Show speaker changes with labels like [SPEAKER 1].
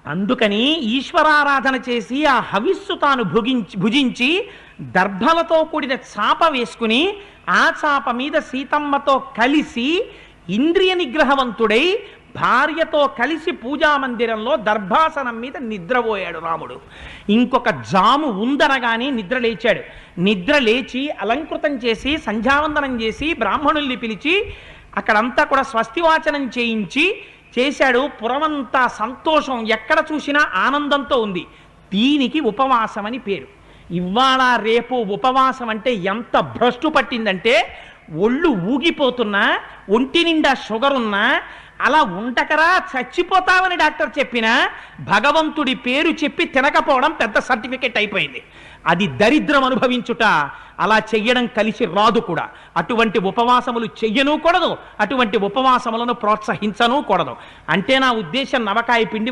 [SPEAKER 1] అందుకని ఈశ్వరారాధన చేసి ఆ హవిస్సు తాను భుజించి దర్భలతో కూడిన చాప వేసుకుని ఆ చాప మీద సీతమ్మతో కలిసి ఇంద్రియ నిగ్రహవంతుడై భార్యతో కలిసి పూజామందిరంలో దర్భాసనం మీద నిద్రపోయాడు రాముడు. ఇంకొక జాము ఉందనగానే నిద్ర లేచాడు. నిద్ర లేచి అలంకృతం చేసి సంధ్యావందనం చేసి బ్రాహ్మణుల్ని పిలిచి అక్కడంతా కూడా స్వస్తివాచనం చేశాడు. పురమంతా సంతోషం, ఎక్కడ చూసినా ఆనందంతో ఉంది. దీనికి ఉపవాసం అని పేరు. ఇవాళ రేపు ఉపవాసం అంటే ఎంత భ్రష్టు పట్టిందంటే, ఒళ్ళు ఊగిపోతున్నా, ఒంటి నిండా షుగర్ ఉన్నా, అలా ఉండకరా చచ్చిపోతామని డాక్టర్ చెప్పినా భగవంతుడి పేరు చెప్పి తినకపోవడం పెద్ద సర్టిఫికెట్ అయిపోయింది. అది దరిద్రం అనుభవించుట. అలా చెయ్యడం కలిసి రాదు కూడా. అటువంటి ఉపవాసములు చెయ్యను కూడదు, అటువంటి ఉపవాసములను ప్రోత్సహించను కూడదు. అంటే నా ఉద్దేశం నవకాయ పిండి